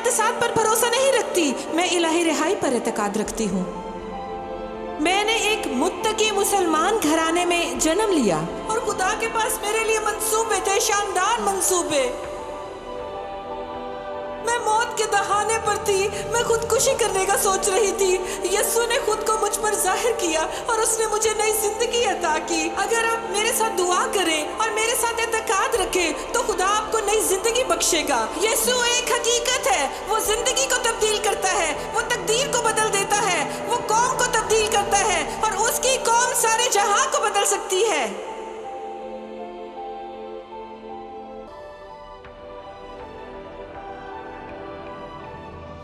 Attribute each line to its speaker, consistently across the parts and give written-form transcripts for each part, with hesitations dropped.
Speaker 1: हादसात पर भरोसा नहीं रखती, मैं इलाही रिहाई पर एतकाद रखती हूँ। मैंने एक मुत्तकी मुसलमान घराने में जन्म लिया और खुदा के पास मेरे लिए मंसूबे थे, शानदार मंसूबे। मैं मौत के दहाने पर थी, मैं खुदकुशी करने का सोच रही थी। यीशु ने खुद को मुझ पर जाहिर किया और उसने मुझे नई जिंदगी अता की। अगर आप मेरे साथ दुआ करें और मेरे साथ एतकाद रखें तो खुदा आपको नई जिंदगी बख्शेगा। यीशु एक हकीकत है, वो जिंदगी को तब्दील करता है, वो तकदीर को बदल देता है, वो कौम को तब्दील करता है और उसकी कौम सारे जहां को बदल सकती है।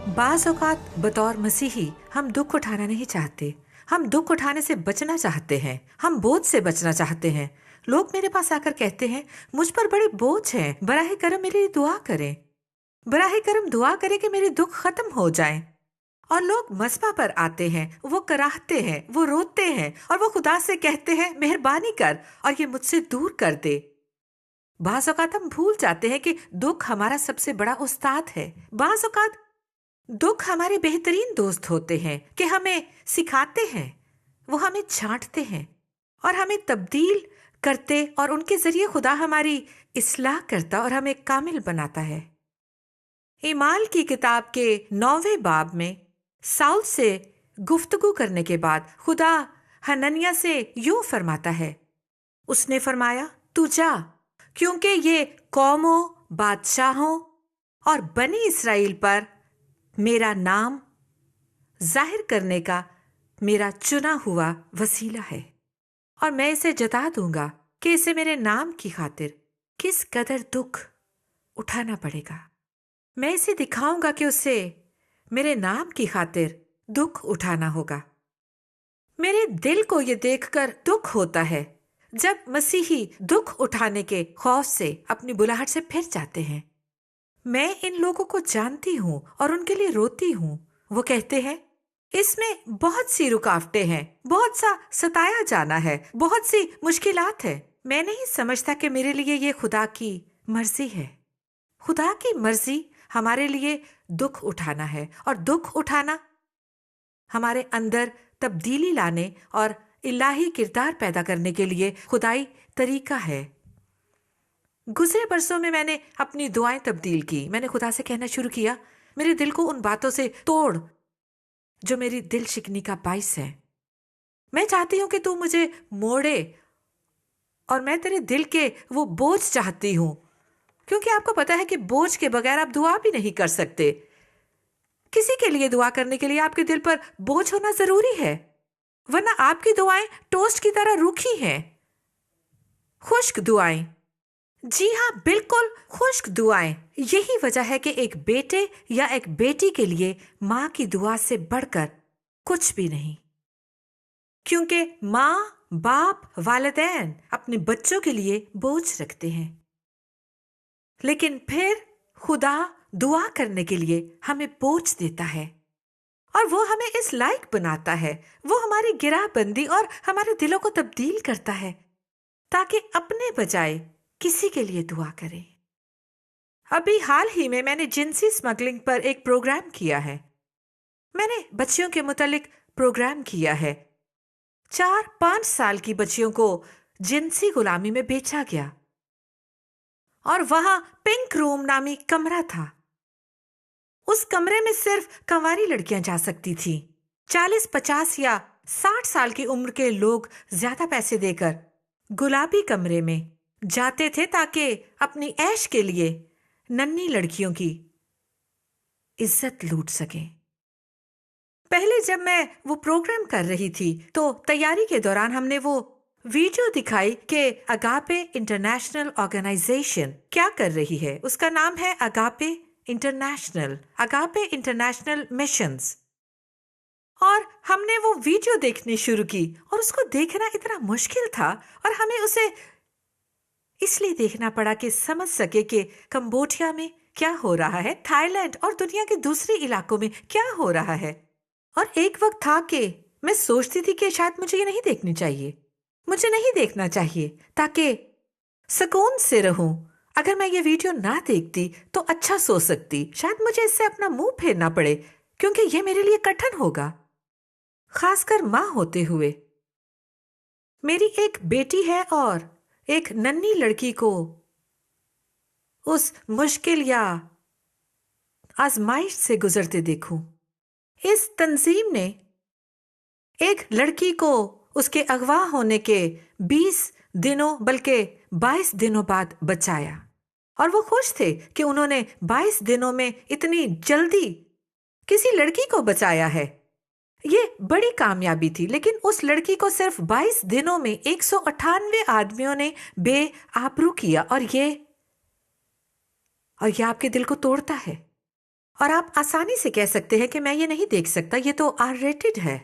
Speaker 2: बाज़ औक़ात बतौर मसीही हम दुख उठाना नहीं चाहते, हम दुख उठाने से बचना चाहते हैं, हम बोझ से बचना चाहते हैं। लोग मेरे पास आकर कहते हैं मुझ पर बड़े बोझ हैं, बराहे करम मेरे लिए दुआ करें, बराहे करम दुआ करें कि मेरे दुख खत्म हो जाएं। और लोग मस्बा पर आते हैं, वो कराहते हैं, वो रोते हैं और वो खुदा से कहते हैं मेहरबानी कर और ये मुझसे दूर कर दे। बाज़ औक़ात हम भूल जाते हैं कि दुख हमारा सबसे बड़ा उस्ताद है। बाज़ औक़ात दुख हमारे बेहतरीन दोस्त होते हैं कि हमें सिखाते हैं, वो हमें छांटते हैं और हमें तब्दील करते और उनके जरिए खुदा हमारी इस्लाह करता और हमें कामिल बनाता है। ईमाल की किताब के 9वें बाब में साउल से गुफ्तगू करने के बाद खुदा हनन्याह से यूं फरमाता है, उसने फरमाया तू जा, क्योंकि ये कौमों, बादशाहों और बनी इसराइल पर मेरा नाम जाहिर करने का मेरा चुना हुआ वसीला है और मैं इसे जता दूंगा कि इसे मेरे नाम की खातिर किस कदर दुख उठाना पड़ेगा। मैं इसे दिखाऊंगा कि उसे मेरे नाम की खातिर दुख उठाना होगा। मेरे दिल को ये देखकर दुख होता है जब मसीही दुख उठाने के खौफ से अपनी बुलाहट से फिर जाते हैं। मैं इन लोगों को जानती हूँ और उनके लिए रोती हूँ। वो कहते हैं इसमें बहुत सी रुकावटें हैं, बहुत सा सताया जाना है, बहुत सी मुश्किलात है। मैं नहीं समझता कि मेरे लिए ये खुदा की मर्जी है। खुदा की मर्जी हमारे लिए दुख उठाना है और दुख उठाना हमारे अंदर तब्दीली लाने और इलाही किरदार पैदा करने के लिए खुदाई तरीका है। गुज़रे बरसों में मैंने अपनी दुआएं तब्दील की। मैंने खुदा से कहना शुरू किया, मेरे दिल को उन बातों से तोड़ जो मेरी दिल शिकनी का बाइस है। मैं चाहती हूं कि तू मुझे मोड़े और मैं तेरे दिल के वो बोझ चाहती हूं, क्योंकि आपको पता है कि बोझ के बगैर आप दुआ भी नहीं कर सकते। किसी के लिए दुआ करने के लिए आपके दिल पर बोझ होना जरूरी है, वरना आपकी दुआएं टोस्ट की तरह रूखी हैं। खुश्क दुआएं, जी हाँ, बिल्कुल खुश्क दुआएं। यही वजह है कि एक बेटे या एक बेटी के लिए माँ की दुआ से बढ़कर कुछ भी नहीं, क्योंकि माँ, बाप, वालिदैन अपने बच्चों के लिए बोझ रखते हैं, लेकिन फिर खुदा दुआ करने के लिए हमें बोझ देता है और वो हमें इस लायक बनाता है। वो हमारी गिराहबंदी और हमारे दिलों को तब्दील करता है ताकि अपने बजाय किसी के लिए दुआ करें। अभी हाल ही में मैंने जिनसी स्मगलिंग पर एक प्रोग्राम किया है। मैंने बच्चियों के मुतालिक प्रोग्राम किया है। 4-5 साल की बच्चियों को जिनसी गुलामी में बेचा गया और वहां पिंक रूम नामी कमरा था। उस कमरे में सिर्फ कंवारी लड़कियां जा सकती थी। 40, 50 या 60 साल की उम्र के लोग ज्यादा पैसे देकर गुलाबी कमरे में जाते थे ताकि अपनी ऐश के लिए नन्ही लड़कियों की इज्जत लूट सकें। पहले जब मैं वो प्रोग्राम कर रही थी तो तैयारी के दौरान हमने वो वीडियो दिखाई कि अगापे इंटरनेशनल ऑर्गेनाइजेशन क्या कर रही है। उसका नाम है अगापे इंटरनेशनल मिशंस। और हमने वो वीडियो देखनी शुरू की और उसको देखना इतना मुश्किल था और हमें उसे इसलिए देखना पड़ा कि समझ सके कि कंबोडिया में क्या हो रहा है, थाईलैंड और दुनिया के दूसरे इलाकों में क्या हो रहा है। और एक वक्त था कि मैं सोचती थी कि शायद मुझे ये नहीं देखनी चाहिए, मुझे नहीं देखना चाहिए ताकि सुकून से रहूं, اگر میں یہ ویڈیو نہ دیکھتی تو اچھا سو سکتی، شاید مجھے اس سے اپنا منہ پھیرنا پڑے کیونکہ یہ میرے لیے کٹھن ہوگا، خاص کر ماں ہوتے ہوئے۔ میری ایک بیٹی ہے اور ایک ننھی لڑکی کو اس مشکل یا آزمائش سے گزرتے دیکھوں۔ اس تنظیم نے ایک لڑکی کو اس کے اغوا ہونے کے 20 دنوں بلکہ 22 دنوں بعد بچایا، اور وہ خوش تھے کہ انہوں نے 22 دنوں میں اتنی جلدی کسی لڑکی کو بچایا ہے۔ یہ بڑی کامیابی تھی، لیکن اس لڑکی کو صرف 22 دنوں میں 198 آدمیوں نے بے آبرو کیا، اور یہ آپ کے دل کو توڑتا ہے۔ اور آپ آسانی سے کہہ سکتے ہیں کہ میں یہ نہیں دیکھ سکتا، یہ تو آر ریٹڈ ہے۔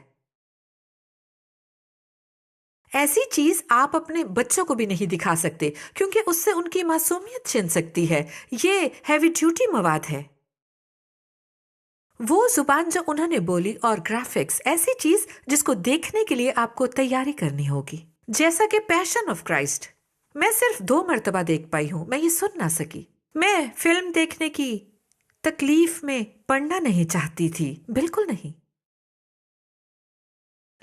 Speaker 2: ایسی چیز آپ اپنے بچوں کو بھی نہیں دکھا سکتے کیونکہ اس سے ان کی معصومیت چھن سکتی ہے۔ یہ ہیوی ڈیوٹی مواد ہے۔ وہ زبان جو انہوں نے بولی اور گرافکس، ایسی چیز جس کو دیکھنے کے لیے آپ کو تیاری کرنی ہوگی، جیسا کہ پیشن آف کرائسٹ میں صرف 2 مرتبہ دیکھ پائی ہوں، میں یہ سن نہ سکی۔ میں فلم دیکھنے کی تکلیف میں پڑنا نہیں چاہتی تھی، بالکل نہیں،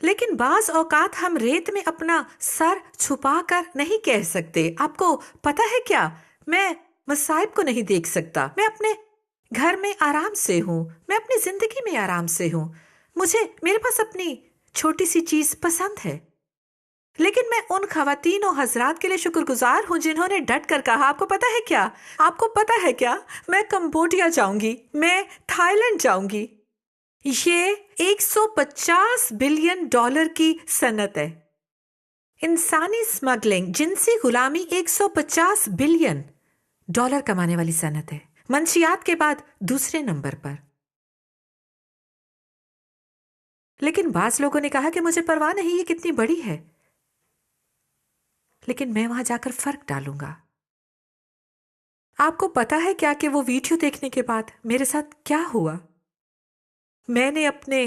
Speaker 2: لیکن بعض اوقات ہم ریت میں اپنا سر چھپا کر نہیں کہہ سکتے۔ آپ کو پتا ہے کیا، میں مصائب کو نہیں دیکھ سکتا، میں اپنے گھر میں آرام سے ہوں، میں اپنی زندگی میں آرام سے ہوں، میرے پاس اپنی چھوٹی سی چیز پسند ہے، لیکن میں ان خواتین و حضرات کے لیے شکر گزار ہوں جنہوں نے ڈٹ کر کہا، آپ کو پتا ہے کیا، میں کمبوڈیا جاؤں گی، میں تھائی لینڈ جاؤں گی۔ یہ $150 بلین کی صنعت ہے۔ انسانی سمگلنگ، جنسی غلامی $150 بلین کمانے والی صنعت ہے، منشیات کے بعد دوسرے نمبر پر۔ لیکن بعض لوگوں نے کہا کہ مجھے پرواہ نہیں، یہ کتنی بڑی ہے، لیکن میں وہاں جا کر فرق ڈالوں گا۔ آپ کو پتا ہے کیا کہ وہ ویڈیو دیکھنے کے بعد میرے ساتھ کیا ہوا؟ میں نے اپنے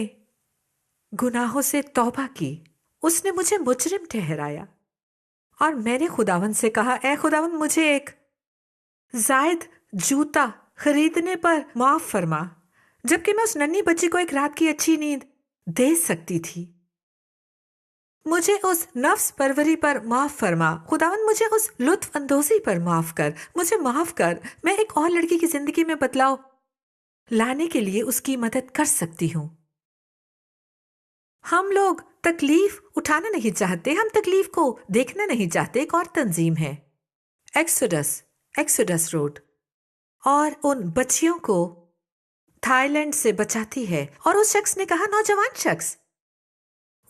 Speaker 2: گناہوں سے توبہ کی، اس نے مجھے مجرم ٹھہرایا، اور میں نے خداوند سے کہا، اے خداوند مجھے ایک زائد جوتا خریدنے پر معاف فرما، جبکہ میں اس ننھی بچی کو ایک رات کی اچھی نیند دے سکتی تھی۔ مجھے اس نفس پروری پر معاف فرما، خداوند مجھے اس لطف اندوزی پر معاف کر، مجھے معاف کر، میں ایک اور لڑکی کی زندگی میں بدلاؤ لانے کے لیے اس کی مدد کر سکتی ہوں۔ ہم لوگ تکلیف اٹھانا نہیں چاہتے، ہم تکلیف کو دیکھنا نہیں چاہتے۔ ایک اور تنظیم ہے ایکسوڈس روڈ، اور ان بچیوں کو تھائی لینڈ سے بچاتی ہے، اور اس شخص نے کہا، نوجوان شخص،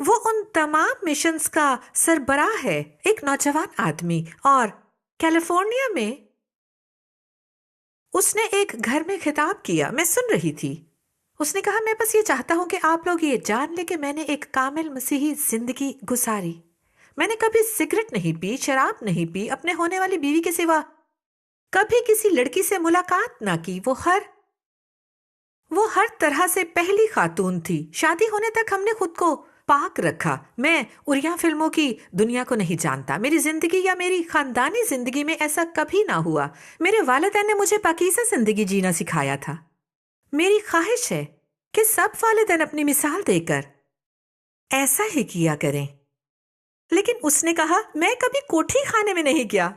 Speaker 2: وہ ان تمام مشنز کا سربراہ ہے، ایک نوجوان آدمی، اور کیلیفورنیا میں اس نے ایک گھر میں خطاب کیا، میں سن رہی تھی۔ اس نے کہا، میں بس یہ چاہتا ہوں کہ آپ لوگ یہ جان لیں کہ میں نے ایک کامل مسیحی زندگی گزاری، میں نے کبھی سگریٹ نہیں پی، شراب نہیں پی، اپنے ہونے والی بیوی کے سوا کبھی کسی لڑکی سے ملاقات نہ کی۔ وہ ہر طرح سے پہلی خاتون تھی، شادی ہونے تک ہم نے خود کو پاک رکھا۔ میں اوریا فلموں کی دنیا کو نہیں جانتا، میری زندگی یا میری خاندانی زندگی میں ایسا کبھی نہ ہوا۔ میرے والدین نے مجھے پاکیزہ زندگی جینا سکھایا تھا۔ میری خواہش ہے کہ سب والدین اپنی مثال دے کر ایسا ہی کیا کریں۔ لیکن اس نے کہا، میں کبھی کوٹھی خانے میں نہیں گیا،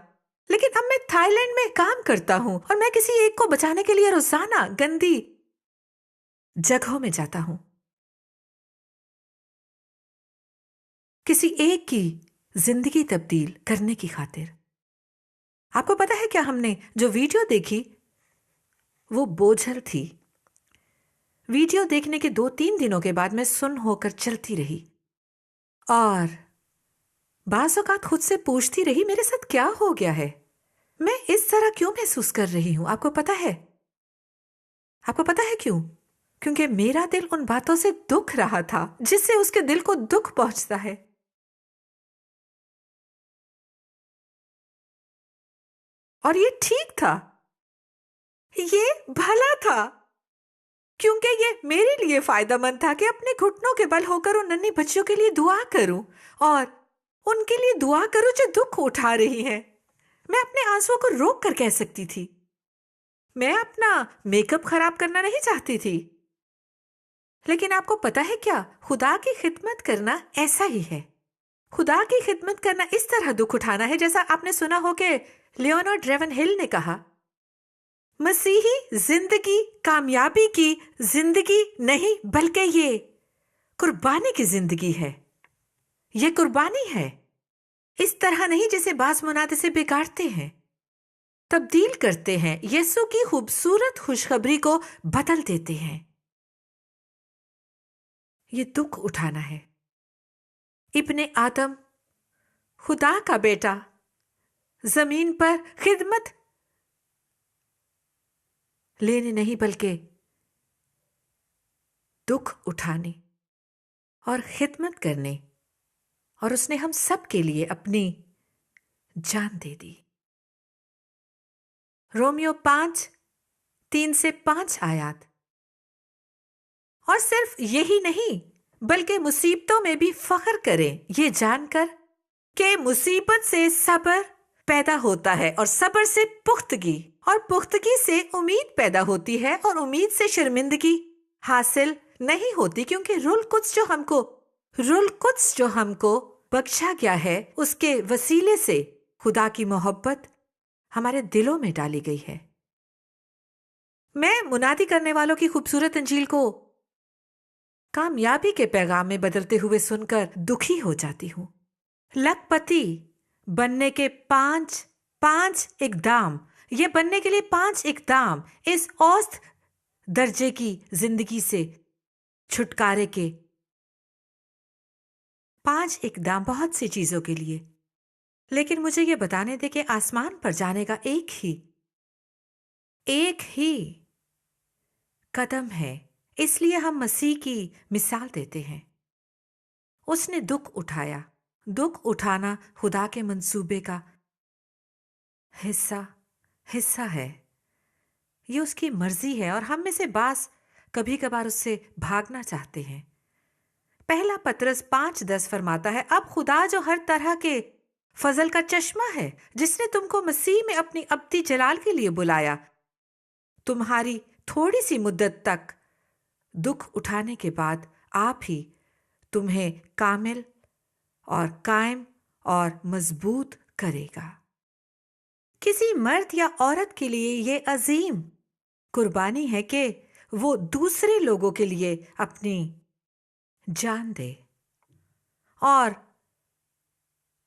Speaker 2: لیکن اب میں تھائی لینڈ میں کام کرتا ہوں، اور میں کسی ایک کو بچانے کے لیے روزانہ گندی جگہوں میں جاتا ہوں، کسی ایک کی زندگی تبدیل کرنے کی خاطر۔ آپ کو پتا ہے کیا، ہم نے جو ویڈیو دیکھی وہ بوجھل تھی۔ ویڈیو دیکھنے کے 2-3 دنوں کے بعد میں سن ہو کر چلتی رہی، اور بعض اوقات خود سے پوچھتی رہی، میرے ساتھ کیا ہو گیا ہے، میں اس طرح کیوں محسوس کر رہی ہوں؟ آپ کو پتا ہے کیوں؟ کیونکہ میرا دل ان باتوں سے دکھ رہا تھا جس سے اس کے دل کو دکھ پہنچتا ہے۔ اور یہ ٹھیک تھا، یہ بھلا تھا، کیونکہ یہ میرے لیے فائدہ مند تھا کہ اپنے گھٹنوں کے بل ہو کر ان ننھی بچیوں کے لیے دعا کروں، اور ان کے لیے دعا کروں جو دکھ اٹھا رہی ہیں۔ मैं अपने आंसुओं को रोक कर कह सकती थी। मैं अपना मेकअप खराब करना नहीं चाहती थी। लेकिन आपको पता है क्या, खुदा की खिदमत करना ऐसा ही है। खुदा की खिदमत करना इस तरह दुख उठाना है, जैसा आपने सुना हो कि लियोनार्ड रेवनहिल ने कहा, मसीही जिंदगी कामयाबी की जिंदगी नहीं बल्कि ये कुर्बानी की जिंदगी है। ये कुर्बानी है। इस तरह नहीं जैसे बाज मुनाद इसे बिगाड़ते हैं, तब्दील करते हैं, यीशु की खूबसूरत खुशखबरी को बदल देते हैं। ये दुख उठाना है। इब्ने आदम, खुदा का बेटा, जमीन पर खिदमत लेने नहीं बल्कि दुख उठाने और खिदमत करने, और उसने हम सब के लिए अपनी जान दे दी। रोमियो 5:3-5 आयत। और सिर्फ यही नहीं बल्कि मुसीबतों में भी फख्र करें, ये जानकर कि मुसीबत से सब्र पैदा होता है, और सब्र से पुख्तगी, और पुख्तगी से उम्मीद पैदा होती है, और उम्मीद से शर्मिंदगी हासिल नहीं होती, क्योंकि रूल कुद्स जो हमको बख्शा गया है, उसके वसीले से खुदा की मोहब्बत हमारे दिलों में डाली गई है। मैं मुनादी करने वालों की खूबसूरत अंजील को कामयाबी के पैगाम में बदलते हुए सुनकर दुखी हो जाती हूँ। लखपति बनने के पांच इकदाम, ये बनने के लिए 5 इकदाम, इस औसत दर्जे की जिंदगी से छुटकारे के 5 इकदाम, बहुत सी चीजों के लिए। लेकिन मुझे ये बताने दे कि आसमान पर जाने का एक ही कदम है। इसलिए हम मसीह की मिसाल देते हैं। उसने दुख उठाया। दुख उठाना खुदा के मंसूबे का हिस्सा है। ये उसकी मर्जी है, और हम में से बास कभी कभार उससे भागना चाहते हैं। पहला पतरस 5:10 फरमाता है, अब खुदा जो हर तरह के फजल का चश्मा है, जिसने तुमको मसीह में अपनी अब्दी जलाल के लिए बुलाया, तुम्हारी थोड़ी सी मुद्दत तक दुख उठाने के बाद आप ही तुम्हें कामिल और कायम और मजबूत करेगा। किसी मर्द या औरत के लिए ये अजीम कुर्बानी है कि वो दूसरे लोगों के लिए अपनी जान दे। और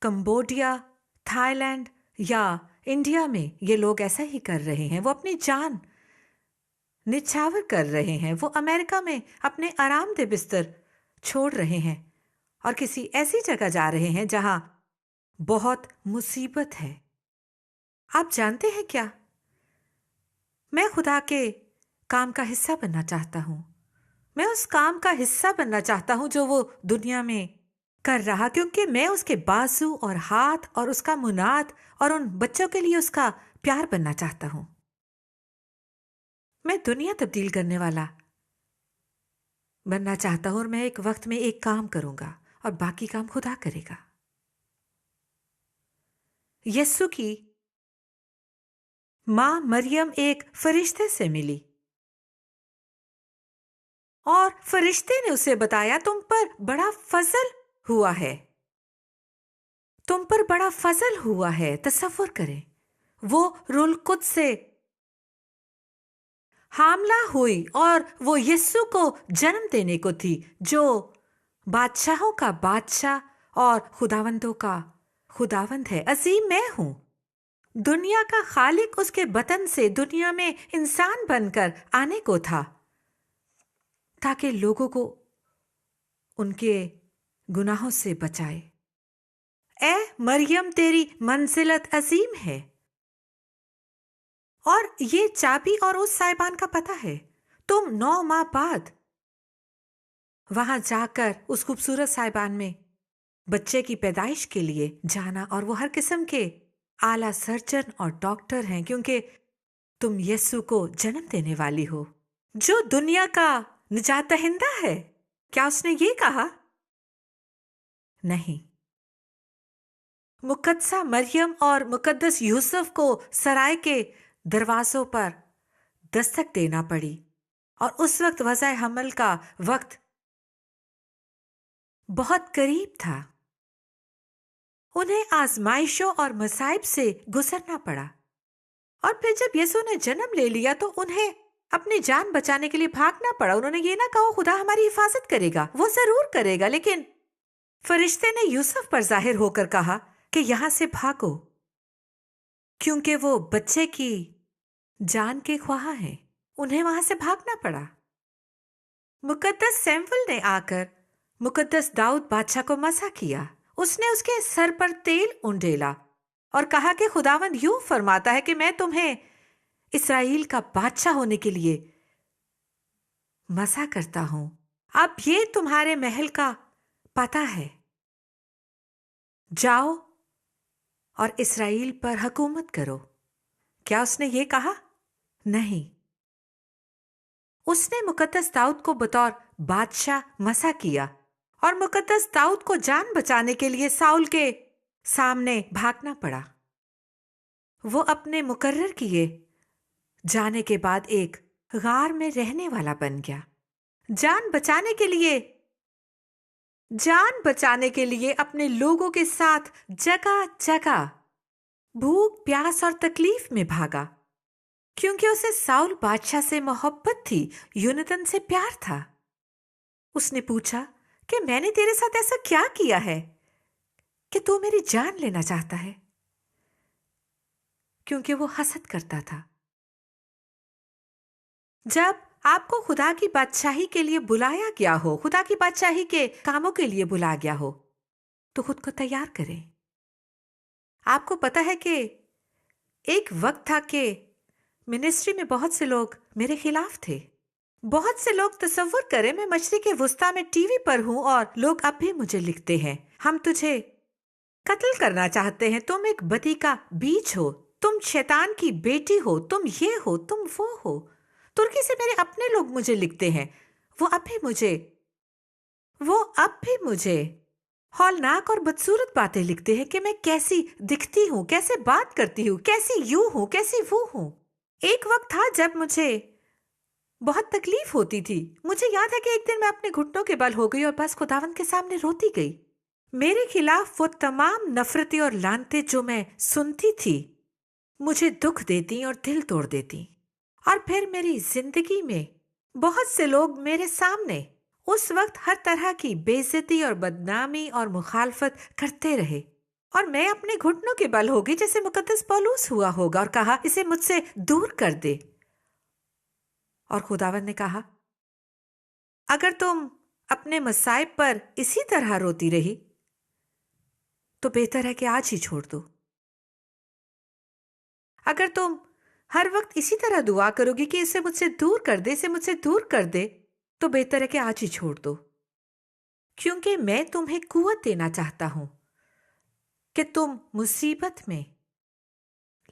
Speaker 2: कंबोडिया, थाईलैंड या इंडिया में ये लोग ऐसा ही कर रहे हैं। वो अपनी जान निछावर कर रहे हैं। वो अमेरिका में अपने आरामदेह बिस्तर छोड़ रहे हैं और किसी ऐसी जगह जा रहे हैं जहां बहुत मुसीबत है। आप जानते हैं क्या, मैं खुदा के काम का हिस्सा बनना चाहता हूं। मैं उस काम का हिस्सा बनना चाहता हूं जो वो दुनिया में कर रहा, क्योंकि मैं उसके बाजू और हाथ और उसका मुनाद और उन बच्चों के लिए उसका प्यार बनना चाहता हूं। मैं दुनिया तब्दील करने वाला बनना चाहता हूं, और मैं एक वक्त में एक काम करूंगा और बाकी काम खुदा करेगा। यीशु की मां मरियम एक फरिश्ते से मिली और फरिश्ते ने उसे बताया, तुम पर बड़ा फजल हुआ है, तुम पर बड़ा फजल हुआ है। तसव्वुर करें, वो रूह कुद्स से हामला हुई और वो यीशु को जन्म देने को थी, जो बादशाहों का बादशाह और खुदावंदों का खुदावंद है। अजीम मैं हूं। दुनिया का खालिक उसके बतन से दुनिया में इंसान बनकर आने को था, ताकि लोगों को उनके गुनाहों से बचाए। ए मरियम, तेरी मंजिलत अजीम है। और ये चाबी और उस साहिबान का पता है। तुम 9 माह बाद वहां जाकर उस खूबसूरत साहिबान में बच्चे की पैदाइश के लिए जाना, और वो हर किस्म के आला सर्जन और डॉक्टर हैं, क्योंकि तुम यीशु को जन्म देने वाली हो, जो दुनिया का निजात दहिंदा है। क्या उसने ये कहा? नहीं। मुकद्दसा मरियम और मुकद्दस यूसुफ को सराय के दरवाजों पर दस्तक देना पड़ी और उस वक्त वज़ाए हमल का वक्त बहुत करीब था। उन्हें आजमाइशों और मसाइब से गुजरना पड़ा और फिर जब यीशु ने जन्म ले लिया तो उन्हें अपनी जान बचाने के लिए भागना पड़ा। उन्होंने ये ना कहा खुदा हमारी हिफाजत करेगा, वो जरूर करेगा, लेकिन फरिश्ते ने यूसुफ पर जाहिर होकर कहा कि यहां से भागो, क्योंकि वो बच्चे की जान के ख्वाह हैं। उन्हें वहां से भागना पड़ा। मुकद्दस सैमुअल ने आकर मुकद्दस दाऊद बादशाह को मसा किया। उसने उसके सर पर तेल उंडेला और कहा कि खुदावंद यूं फरमाता है कि मैं तुम्हें इस्राएल का बादशाह होने के लिए मसा करता हूं। अब ये तुम्हारे महल का पता है, जाओ और इस्राएल पर हुकूमत करो। क्या उसने ये कहा? नहीं। उसने मुकद्दस दाऊद को बतौर बादशाह मसा किया और मुकद्दस दाऊद को जान बचाने के लिए साउल के सामने भागना पड़ा। वो अपने मुकर्रर किए जाने के बाद एक गार में रहने वाला बन गया। जान बचाने के लिए अपने लोगों के साथ जगह जगह भूख प्यास और तकलीफ में भागा, क्योंकि उसे साउल बादशाह से मोहब्बत थी, यूनतन से प्यार था। उसने पूछा कि मैंने तेरे साथ ऐसा क्या किया है कि तू मेरी जान लेना चाहता है? क्योंकि वो हसद करता था। जब आपको खुदा की बादशाही के लिए बुलाया गया हो, खुदा की बादशाही के कामों के लिए बुलाया गया हो, तो खुद को तैयार करें। आपको पता है कि एक वक्त था कि मिनिस्ट्री में बहुत से लोग मेरे खिलाफ थे। बहुत से लोग, तसव्वुर करें, मैं मशरिक के वुस्ता में टीवी पर हूं और लोग अब भी मुझे लिखते हैं, हम तुझे कत्ल करना चाहते हैं, तुम एक बदी का बीज हो, तुम शैतान की बेटी हो, तुम ये हो, तुम वो हो। तुर्की से मेरे अपने लोग मुझे लिखते हैं। वो अब भी मुझे हौलनाक और बदसूरत बातें लिखते हैं कि मैं कैसी दिखती हूं, कैसे बात करती हूं, कैसी यूं हूं, कैसी वो हूं। एक वक्त था जब मुझे बहुत तकलीफ होती थी। मुझे याद है कि एक दिन मैं अपने घुटनों के बल हो गई और बस खुदावंद के सामने रोती गई। मेरे खिलाफ वो तमाम नफरतें और लानतें जो मैं सुनती थी मुझे दुख देती और दिल तोड़ देती। और फिर मेरी जिंदगी में बहुत से लोग मेरे सामने उस वक्त हर तरह की बेइज्जती और बदनामी और मुखालफत करते रहे और मैं अपने घुटनों के बल हो गई, जैसे मुकद्दस पौलुस हुआ होगा, और कहा इसे मुझसे दूर कर दे। और खुदावंद ने कहा अगर तुम अपने मसाइब पर इसी तरह रोती रही तो बेहतर है कि आज ही छोड़ दो। अगर तुम हर वक्त इसी तरह दुआ करोगी कि इसे मुझसे दूर कर दे, इसे मुझसे दूर कर दे, तो बेहतर है कि आज ही छोड़ दो, क्योंकि मैं तुम्हें कुव्वत देना चाहता हूं कि तुम मुसीबत में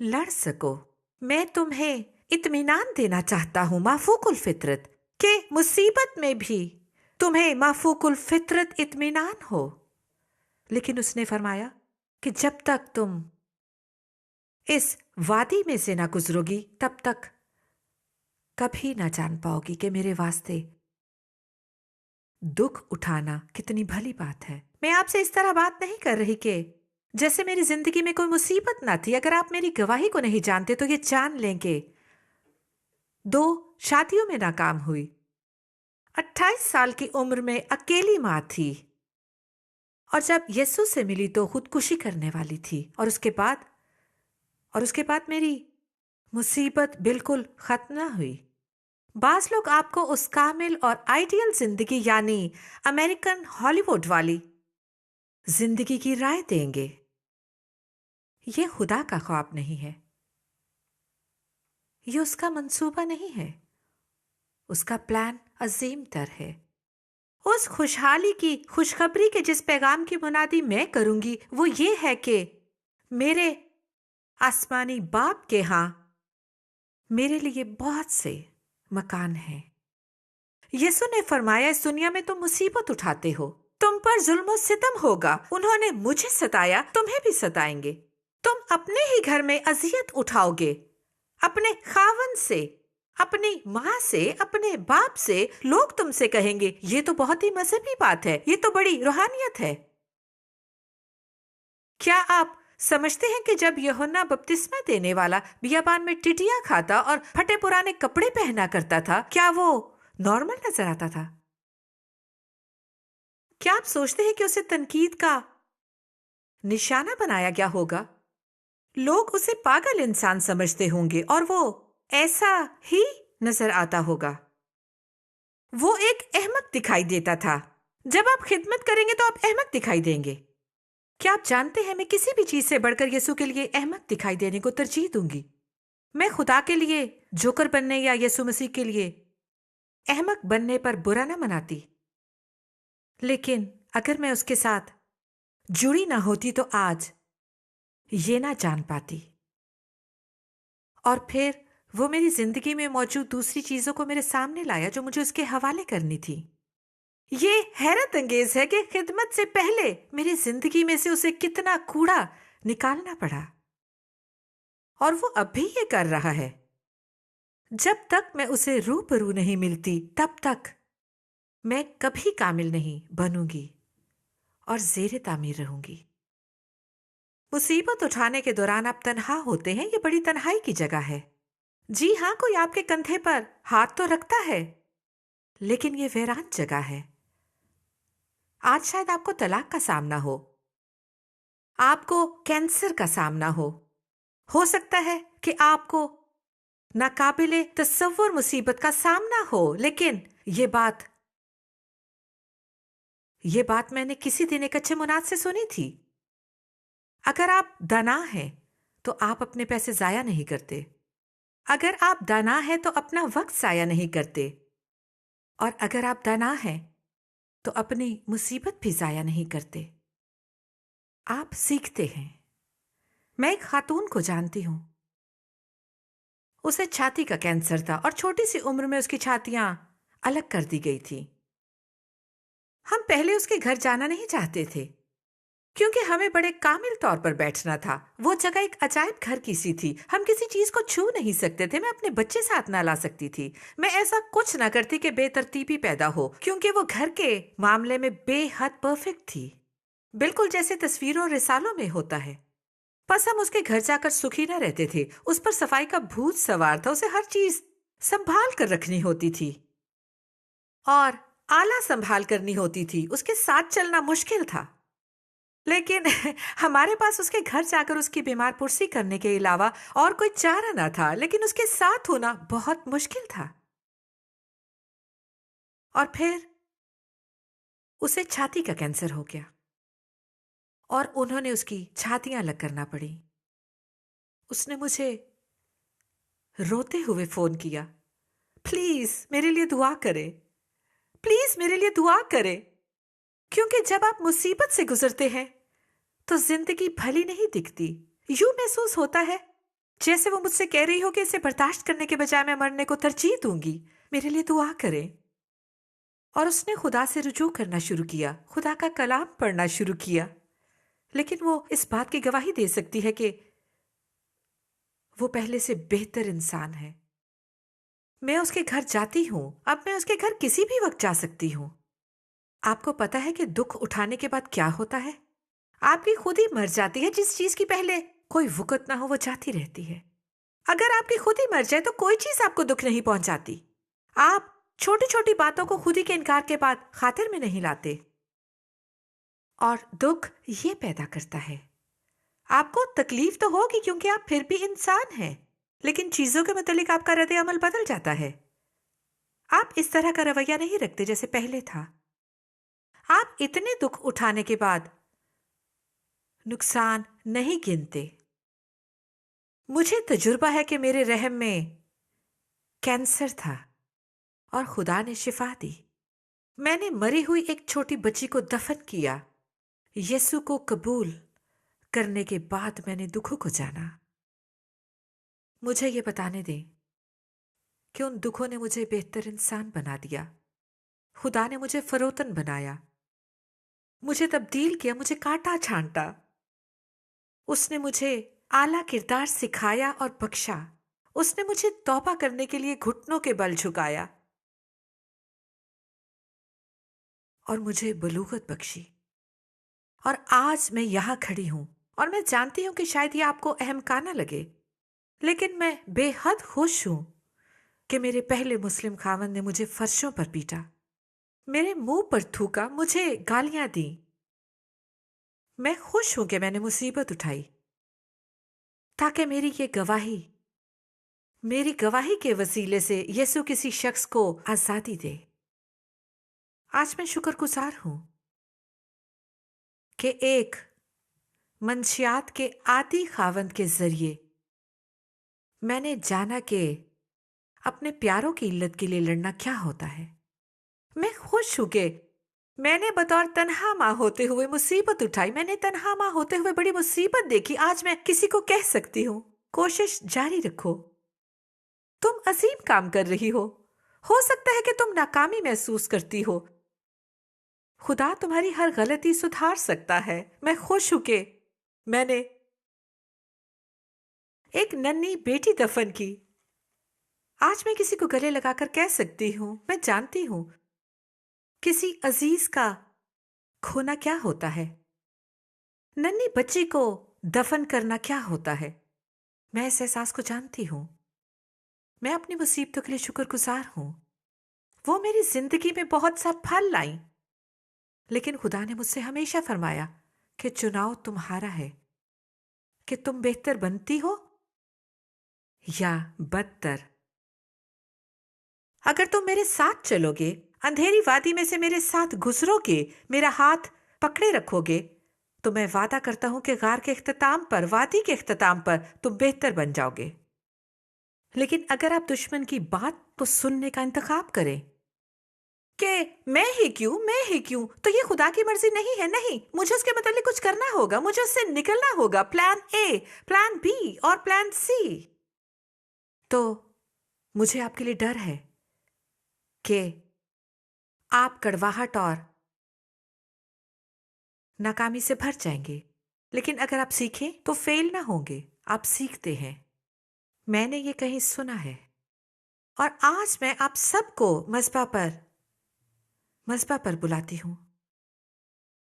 Speaker 2: लड़ सको। मैं तुम्हें इत्मीनान देना चाहता हूं, माफूकुल फितरत, कि मुसीबत में भी तुम्हें माफूकुल फितरत इत्मीनान हो। लेकिन उसने फरमाया कि जब तक तुम इस वादी में से ना गुजरोगी तब तक कभी ना जान पाओगी कि मेरे वास्ते दुख उठाना कितनी भली बात है। मैं आपसे इस तरह बात नहीं कर रही कि जैसे मेरी जिंदगी में कोई मुसीबत ना थी। अगर आप मेरी गवाही को नहीं जानते तो ये जान लें कि 2 शादियों में नाकाम हुई, 28 साल की उम्र में अकेली मां थी, और जब यीशु से मिली तो खुदकुशी करने वाली थी, और उसके बाद मेरी मुसीबत बिल्कुल खत्म ना हुई। बास लोग आपको उस कामिल और आइडियल जिंदगी यानी अमेरिकन हॉलीवुड वाली जिंदगी की राय देंगे। ये खुदा का ख्वाब नहीं है, ये उसका मंसूबा नहीं है, उसका प्लान अजीम तर है। उस खुशहाली की खुशखबरी के जिस पैगाम की मुनादी मैं करूंगी वो ये है कि मेरे आसमानी बाप के यहां मेरे लिए बहुत से मकान हैं। यीशु ने फरमाया इस दुनिया में तुम मुसीबत उठाते हो, तुम पर जुल्म और सितम होगा। उन्होंने मुझे सताया, तुम्हें भी सताएंगे। तुम अपने ही घर में अजियत उठाओगे, अपने खावन से, अपनी माँ से, अपने बाप से। लोग तुमसे कहेंगे, ये तो बहुत ही मजहबी बात है, ये तो बड़ी रूहानियत है। क्या आप समझते हैं कि जब यूहन्ना बपतिस्मा देने वाला बियाबान में टिटिया खाता और फटे पुराने कपड़े पहना करता था, क्या वो नॉर्मल नजर आता था? क्या आप सोचते हैं कि उसे तनकीद का निशाना बनाया गया होगा? लोग उसे पागल इंसान समझते होंगे और वो ऐसा ही नजर आता होगा। वो एक अहमक दिखाई देता था। जब आप खिदमत करेंगे तो आप अहमक दिखाई देंगे। क्या आप जानते हैं, मैं किसी भी चीज से बढ़कर यीशु के लिए अहमक दिखाई देने को तरजीह दूंगी। मैं खुदा के लिए जोकर बनने या यीशु मसीह के लिए अहमक बनने पर बुरा ना मनाती, लेकिन अगर मैं उसके साथ जुड़ी ना होती तो आज ये ना जान पाती। और फिर वो मेरी जिंदगी में मौजूद दूसरी चीजों को मेरे सामने लाया जो मुझे उसके हवाले करनी थी। ये हैरत अंगेज है कि खिदमत से पहले मेरी जिंदगी में से उसे कितना कूड़ा निकालना पड़ा, और वो अब भी ये कर रहा है। जब तक मैं उसे रूबरू नहीं मिलती, तब तक मैं कभी कामिल नहीं बनूंगी और जेरे तामीर रहूंगी। मुसीबत उठाने के दौरान आप तन्हा होते हैं, ये बड़ी तन्हाई की जगह है। जी हाँ, कोई आपके कंधे पर हाथ तो रखता है, लेकिन ये वीरान जगह है। आज शायद आपको तलाक का सामना हो, आपको कैंसर का सामना हो सकता है कि आपको नाकाबिले तसव्वुर मुसीबत का सामना हो, लेकिन ये बात मैंने किसी दिन एक अच्छे मुनाद से सुनी थी। अगर आप दाना हैं तो आप अपने पैसे जाया नहीं करते। अगर आप दाना हैं तो अपना वक्त जाया नहीं करते। और अगर आप दाना हैं तो अपनी मुसीबत भी जाया नहीं करते। आप सीखते हैं। मैं एक खातून को जानती हूं, उसे छाती का कैंसर था और छोटी सी उम्र में उसकी छातियां अलग कर दी गई थी। हम पहले उसके घर जाना नहीं चाहते थे क्योंकि हमें बड़े कामिल तौर पर बैठना था। वो जगह एक अजायब घर की सी थी। हम किसी चीज को छू नहीं सकते थे। मैं अपने बच्चे साथ ना ला सकती थी। मैं ऐसा कुछ ना करती कि बेतरतीबी पैदा हो, क्योंकि वो घर के मामले में बेहद परफेक्ट थी, बिल्कुल जैसे तस्वीरों और रिसालों में होता है। बस हम उसके घर जाकर सुखी न रहते थे। उस पर सफाई का भूत सवार था। उसे हर चीज संभाल कर रखनी होती थी और आला संभाल करनी होती थी। उसके साथ चलना मुश्किल था, लेकिन हमारे पास उसके घर जाकर उसकी बीमार पुरसी करने के अलावा और कोई चारा न था। लेकिन उसके साथ होना बहुत मुश्किल था। और फिर उसे छाती का कैंसर हो गया और उन्होंने उसकी छातियां अलग करना पड़ी। उसने मुझे रोते हुए फोन किया, प्लीज मेरे लिए दुआ करें, प्लीज मेरे लिए दुआ करें। क्योंकि जब आप मुसीबत से गुजरते हैं तो जिंदगी भली नहीं दिखती। यूं महसूस होता है जैसे वो मुझसे कह रही हो कि इसे बर्दाश्त करने के बजाय मैं मरने को तरजीह दूंगी। मेरे लिए दुआ करें। और उसने खुदा से रुजू करना शुरू किया, खुदा का कलाम पढ़ना शुरू किया। लेकिन वो इस बात की गवाही दे सकती है कि वो पहले से बेहतर इंसान है। मैं उसके घर जाती हूं। अब मैं उसके घर किसी भी वक्त जा सकती हूं। आपको पता है कि दुख उठाने के बाद क्या होता है? आपकी खुद ही मर जाती है। जिस चीज की पहले कोई वक़्त ना हो वो जाती रहती है। अगर आपकी खुद ही मर जाए तो कोई चीज आपको दुख नहीं पहुंचाती। आप छोटी छोटी बातों को खुद ही के इनकार के बाद खातिर में नहीं लाते। और दुख ये पैदा करता है, आपको तकलीफ तो होगी क्योंकि आप फिर भी इंसान हैं, लेकिन चीजों के मुतालिक आपका रद्द अमल बदल जाता है। आप इस तरह का रवैया नहीं रखते जैसे पहले था। आप इतने दुख उठाने के बाद नुकसान नहीं गिनते। मुझे तजुर्बा है कि मेरे रहम में कैंसर था और खुदा ने शिफा दी। मैंने मरी हुई एक छोटी बच्ची को दफन किया। यीशु को कबूल करने के बाद मैंने दुखों को जाना। मुझे ये बताने दें कि उन दुखों ने मुझे बेहतर इंसान बना दिया। खुदा ने मुझे फरोतन बनाया। मुझे तब्दील किया, मुझे काटा छांटा। उसने मुझे आला किरदार सिखाया और बख्शा। उसने मुझे तौबा करने के लिए घुटनों के बल झुकाया और मुझे बलूगत बख्शी। और आज मैं यहाँ खड़ी हूं और मैं जानती हूं कि शायद ये आपको अहमकाना लगे, लेकिन मैं बेहद खुश हूं कि मेरे पहले मुस्लिम खावंद ने मुझे फर्शों पर पीटा, मेरे मुंह पर थूका, मुझे गालियां दी। मैं खुश हूं कि मैंने मुसीबत उठाई ताकि मेरी गवाही के वसीले से यीशु किसी शख्स को आजादी दे। आज मैं शुक्रगुजार हूं कि एक मंशियात के आदि खावंद के जरिए मैंने जाना कि अपने प्यारों की इल्लत के लिए लड़ना क्या होता है। मैं खुश हूं कि मैंने बतौर तन्हा माँ होते हुए मुसीबत उठाई। मैंने तन्हा माँ होते हुए बड़ी मुसीबत देखी। आज मैं किसी को कह सकती हूँ, कोशिश जारी रखो, तुम अजीम काम कर रही हो। हो सकता है कि तुम नाकामी महसूस करती हो, खुदा तुम्हारी हर गलती सुधार सकता है। मैं खुश हूं कि मैंने एक नन्ही बेटी दफन की। आज मैं किसी को गले लगाकर कह सकती हूं, मैं जानती हूं किसी अजीज का खोना क्या होता है, नन्ही बच्ची को दफन करना क्या होता है। मैं इस एहसास को जानती हूं। मैं अपनी मुसीबतों के लिए शुक्रगुजार हूं। वो मेरी जिंदगी में बहुत सा फल लाई, लेकिन खुदा ने मुझसे हमेशा फरमाया कि चुनाव तुम्हारा है कि तुम बेहतर बनती हो या बदतर। अगर तुम मेरे साथ चलोगे, अंधेरी वादी में से मेरे साथ गुजरोगे, मेरा हाथ पकड़े रखोगे, तो मैं वादा करता हूं कि गार के इख्तिताम पर, वादी के इख्तिताम पर तुम बेहतर बन जाओगे। लेकिन अगर आप दुश्मन की बात को सुनने का इंतखाब करें कि मैं ही क्यों, तो ये खुदा की मर्जी नहीं है। नहीं, मुझे उसके मतलब कुछ करना होगा, मुझे उससे निकलना होगा। प्लान ए, प्लान बी और प्लान सी। तो मुझे आपके लिए डर है कि आप कड़वाहट और नाकामी से भर जाएंगे। लेकिन अगर आप सीखें तो फेल ना होंगे, आप सीखते हैं। मैंने ये कहीं सुना है और आज मैं आप सबको मज़बा पर बुलाती हूं।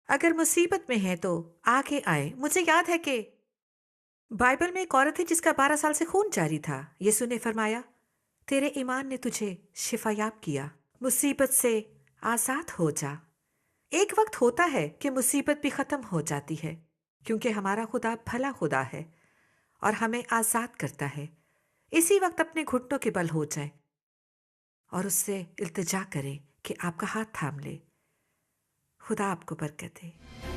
Speaker 2: अगर मुसीबत में है तो आगे आए। मुझे याद है कि बाइबल में एक औरत थी जिसका 12 साल से खून जारी था। यीशु ने फरमाया, तेरे ईमान ने तुझे शिफायाब किया, मुसीबत से आजाद हो जा। एक वक्त होता है कि मुसीबत भी खत्म हो जाती है, क्योंकि हमारा खुदा भला खुदा है और हमें आजाद करता है। इसी वक्त अपने घुटनों के बल हो जाए और उससे इल्तिजा करें कि आपका हाथ थाम ले। खुदा आपको बरकत दे।